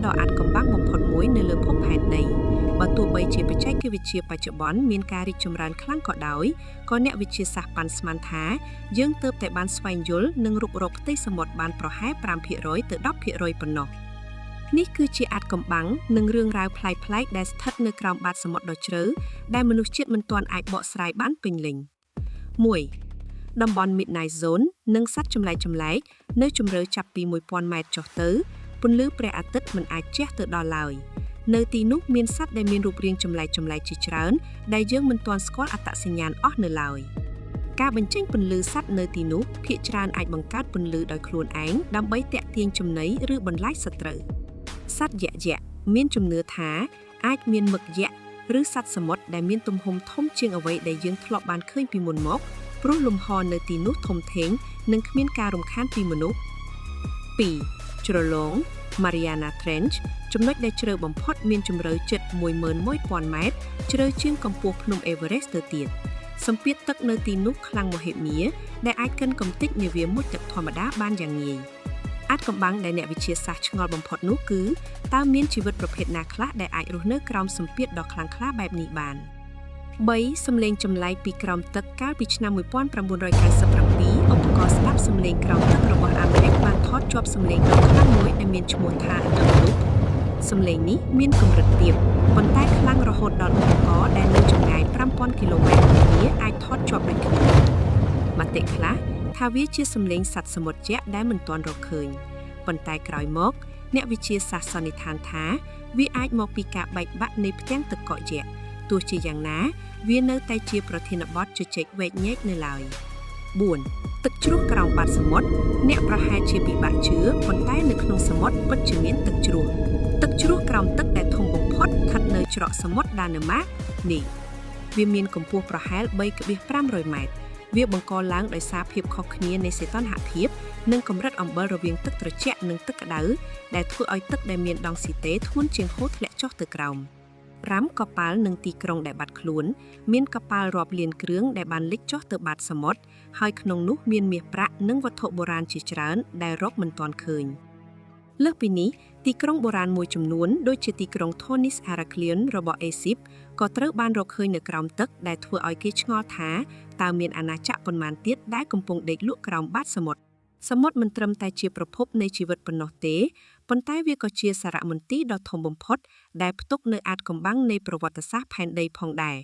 ដ៏អាថ៌កំបាំងបំផុតមួយនៅលើភពផែនដីបើទោះបីជាបច្ចេកវិទ្យាបច្ចុប្បន្នមានការរីកចម្រើនខ្លាំងក៏ដោយក៏អ្នកវិទ្យាសាស្ត្រប៉ាន់ស្មានថាយើងទើបតែបានស្វែងយល់និងរុករកផ្ទៃសមុទ្របានប្រហែល 5% ទៅ 10% ប៉ុណ្ណោះនេះគឺជាអាថ៌កំបាំងនិងរឿងរ៉ាវប្លែកៗដែលស្ថិតនៅក្រោមបាតសមុទ្រដ៏ជ្រៅដែលមនុស្សជាតិមិនទាន់អាចបកស្រាយបានពេញលេញ 1. តំបន់ Midnight Zone និងសត្វចម្លែកនៅជម្រៅចាប់ពី 1000 ម៉ែត្រចុះទៅពន្លឺព្រះអាទិត្យមិនអាចជះទៅដល់ឡើយនៅទីនោះមានសត្វដែលមានរូបរាងចម្លែកជាច្រើនដែលយើងមិនទាន់ស្គាល់អត្តសញ្ញាណអស់នៅឡើយការបញ្ចេញពន្លឺសត្វនៅទីនោះភាគច្រើនអាចបង្កើតពន្លឺដោយខ្លួនឯងដើម្បីទាក់ទាញចំណីឬបន្លាចសត្រូវសត្វយក្សមានជំនឿថាអាចមានមឹកយក្សឬសត្វសមុទ្រដែលមានទំហំធំជាងអ្វីដែលយើងធ្លាប់បានឃើញពីមុនមកព្រោះលំហនៅទីនោះធំធេងនិងគ្មានការរំខានពីមនុស្ស 2. ជ្រលង Mariana Trench ចំណុចដែលជ្រៅបំផុតមានជម្រៅជិត 11,000 ម៉ែត្រជ្រៅជាងកម្ពស់ភ្នំ Everest ទៅទៀតសម្ពាធទឹកនៅទីនោះខ្លាំងមហិមាដែលអាចកិនកំទេចនាវាមុជទឹកធម្មតាបានយ៉ាងងាយអាថ៌កំបាំងដែលអ្នកវិទ្យាសាស្ត្រឆ្ងល់បំផុតនោះគឺតើមានជីវិតប្រភេទណាខ្លះដែលអាចរស់នៅក្រោមសម្ពាធដ៏ខ្លាំងក្លាបែបនេះបាន 3. សំឡេងចម្លែកពីក្រោមទឹកកាលពីឆ្នាំ 1997 ឧបករណ៍ស្ដាប់សំឡេងក្រោមទឹករបស់អាមេរិកបានថតជាប់សំឡេងដ៏ខ្លាំងមួយដែលមានឈ្មោះថា The Loop សំឡេងនេះមានកម្រិតទាបប៉ុន្តែខ្លាំងរហូតដល់ឧបករណ៍ដែលនៅចម្ងាយ 5000 គីឡូម៉ែត្រពីគ្នាអាចថតជាប់ដូចគ្នាមតិខ្លះថាវាជាសំឡេងសត្វសមុទ្រយក្សដែលមិនទាន់រកឃើញប៉ុន្តែក្រោយមកអ្នកវិទ្យាសាស្ត្រសន្និដ្ឋានថាវាអាចមកពីការបែកបាក់នៃផ្ទាំងទឹកកកយក្សទោះជាយ៉ាងណាវានៅតែជាប្រធានបទជជែកវែកញែកនៅឡើយ 4. ទឹកជ្រោះក្រោមបាតសមុទ្រអ្នកប្រហែលជាពិបាកជឿប៉ុន្តែនៅក្នុងសមុទ្រពិតជាមានទឹកជ្រោះក្រោមទឹកដែលធំបំផុតស្ថិតនៅច្រកសមុទ្រដាណឺម៉ាកនេះវាមានកម្ពស់ប្រហែល 3,500 ម៉ែត្រវាបង្កឡើងដោយសារភាពខុសគ្នានៃសីតុណ្ហភាពនិងកម្រិតអំបិលរវាងទឹកត្រជាក់និងទឹកក្តៅដែលធ្វើឲ្យទឹកដែលមានដង់ស៊ីតេធ្ងន់ជាងហូរធ្លាក់ចុះទៅក្រោម 5. កប៉ាល់និងទីក្រុងដែលបាត់ខ្លួនមានកប៉ាល់រាប់លានគ្រឿងដែលបានលិចចុះទៅបាតសមុទ្រហើយក្នុងនោះមានមាសប្រាក់និងវត្ថុបុរាណជាច្រើនដែលរកមិនទាន់ឃើញលើសពីនេះទីក្រុងបុរាណមួយចំនួនដូចជាទីក្រុង Thonis Heraklion របស់អេស៊ីបក៏ត្រូវបានរកឃើញនៅក្រោមទឹកដែលធ្វើឲ្យគេឆ្ងល់ថាតើមានអាណាចក្រប៉ុន្មានទៀតដែលកំពុងដេកលក់ក្រោមបាតសមុទ្រសមុទ្រមិនត្រឹមតែជាប្រភពនៃជីវិតប៉ុណ្ណោះទេប៉ុន្តែវាក៏ជាសារមន្ទីរដ៏ធំបំផុតដែលផ្ទុកនៅអាថ៌កំបាំងនៃប្រវត្តិសាស្ត្រផែនដីផងដែរ